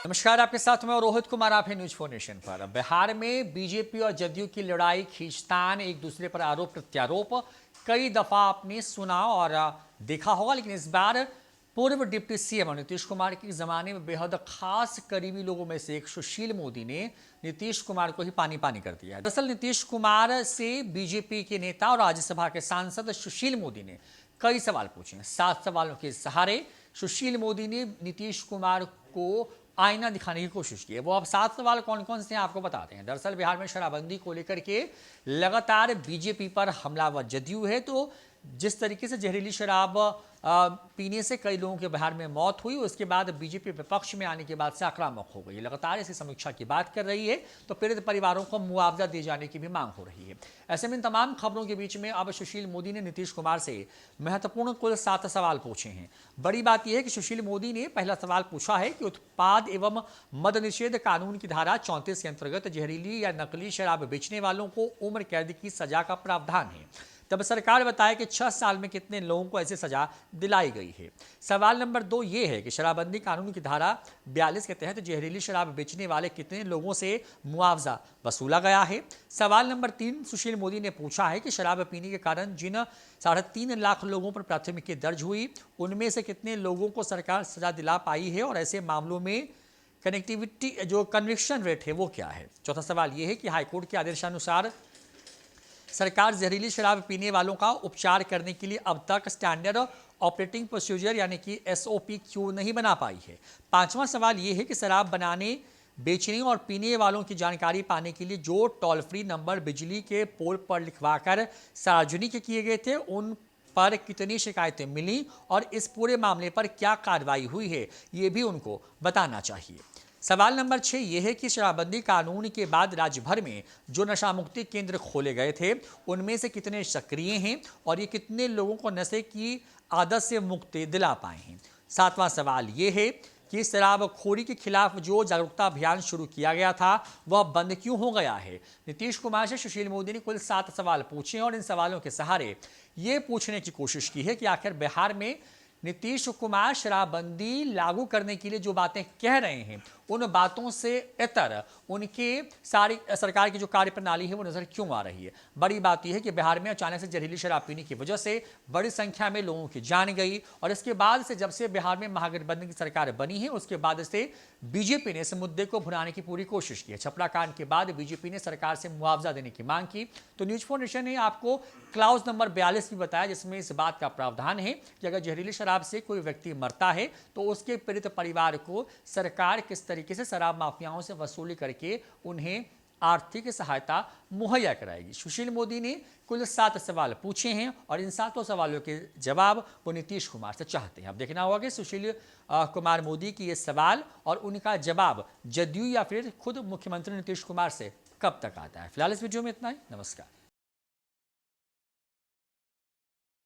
नमस्कार, आपके साथ मैं रोहित कुमार। आप हैं न्यूज 4 नेशन पर। बिहार में बीजेपी और जदयू की लड़ाई, खींचतान, एक दूसरे पर आरोप प्रत्यारोप कई दफा आपने सुना और देखा होगा, लेकिन इस बार पूर्व डिप्टी सीएम नीतीश कुमार के जमाने में बेहद खास करीबी लोगों में से एक सुशील मोदी ने नीतीश कुमार को ही पानी पानी कर दिया। दरअसल नीतीश कुमार से बीजेपी के नेता और राज्यसभा के सांसद सुशील मोदी ने कई सवाल पूछे। 7 सवालों के सहारे सुशील मोदी ने नीतीश कुमार को आईना दिखाने की कोशिश की है। वो अब 7 सवाल कौन कौन से हैं आपको बताते हैं। दरअसल बिहार में शराबबंदी को लेकर के लगातार बीजेपी पर हमलावर जदयू है, तो जिस तरीके से जहरीली शराब पीने से कई लोगों के बिहार में मौत हुई, उसके बाद बीजेपी विपक्ष में आने के बाद से आक्रामक हो गई, लगातार इसी समीक्षा की बात कर रही है, तो पीड़ित परिवारों को मुआवजा दिए जाने की भी मांग हो रही है। ऐसे में इन तमाम खबरों के बीच में अब सुशील मोदी ने नीतीश कुमार से महत्वपूर्ण कुल 7 सवाल पूछे हैं। बड़ी बात यह है कि सुशील मोदी ने पहला सवाल पूछा है कि उत्पाद एवं मद निषेध कानून की धारा 34 के अंतर्गत जहरीली या नकली शराब बेचने वालों को उम्र कैद की सजा का प्रावधान है। तब सरकार बताए कि 6 साल में कितने लोगों को ऐसी सजा दिलाई गई है। सवाल नंबर 2 ये है कि शराबबंदी कानून की धारा 42 के तहत जहरीली शराब बेचने वाले कितने लोगों से मुआवजा वसूला गया है। सवाल नंबर 3 सुशील मोदी ने पूछा है कि शराब पीने के कारण जिन 3.5 लाख लोगों पर प्राथमिकी दर्ज हुई, उनमें से कितने लोगों को सरकार सजा दिला पाई है और ऐसे मामलों में कनेक्टिविटी जो कन्विक्शन रेट है वो क्या है। चौथा सवाल ये है कि हाईकोर्ट के आदेशानुसार सरकार जहरीली शराब पीने वालों का उपचार करने के लिए अब तक स्टैंडर्ड ऑपरेटिंग प्रोसीजर यानी कि एसओपी क्यों नहीं बना पाई है। 5वां सवाल यह है कि शराब बनाने, बेचने और पीने वालों की जानकारी पाने के लिए जो टोल फ्री नंबर बिजली के पोल पर लिखवाकर सार्वजनिक किए गए थे, उन पर कितनी शिकायतें मिली और इस पूरे मामले पर क्या कार्रवाई हुई है, ये भी उनको बताना चाहिए। सवाल नंबर 6 ये है कि शराबबंदी कानून के बाद राज्य भर में जो नशा मुक्ति केंद्र खोले गए थे, उनमें से कितने सक्रिय हैं और ये कितने लोगों को नशे की आदत से मुक्ति दिला पाए हैं। 7वां सवाल ये है कि शराबखोरी के खिलाफ जो जागरूकता अभियान शुरू किया गया था, वह बंद क्यों हो गया है। नीतीश कुमार से सुशील मोदी ने कुल 7 सवाल पूछे और इन सवालों के सहारे ये पूछने की कोशिश की है कि आखिर बिहार में नीतीश कुमार शराबबंदी लागू करने के लिए जो बातें कह रहे हैं, उन बातों से इतर उनके सारी सरकार की जो कार्य प्रणाली है वो नजर क्यों आ रही है। बड़ी बात यह है कि बिहार में अचानक से जहरीली शराब पीने की वजह से बड़ी संख्या में लोगों की जान गई और इसके बाद से जब से बिहार में महागठबंधन की सरकार बनी है, उसके बाद से बीजेपी ने इस मुद्दे को भुनाने की पूरी कोशिश की है। छपरा कांड के बाद बीजेपी ने सरकार से मुआवजा देने की मांग की, तो न्यूज 4 नेशन ने आपको क्लाउज नंबर 42 भी बताया, जिसमें इस बात का प्रावधान है कि अगर जहरीली शराब से कोई व्यक्ति मरता है तो उसके पीड़ित परिवार को सरकार किस तरीके से शराब माफियाओं से वसूली करके उन्हें आर्थिक सहायता मुहैया कराएगी। सुशील मोदी ने कुल 7 सवाल पूछे हैं और इन 7 सवालों के जवाब वो नीतीश कुमार से चाहते हैं। अब देखना होगा कि सुशील कुमार मोदी की ये सवाल और उनका जवाब जदयू या फिर खुद मुख्यमंत्री नीतीश कुमार से कब तक आता है। फिलहाल इस वीडियो में इतना ही। नमस्कार।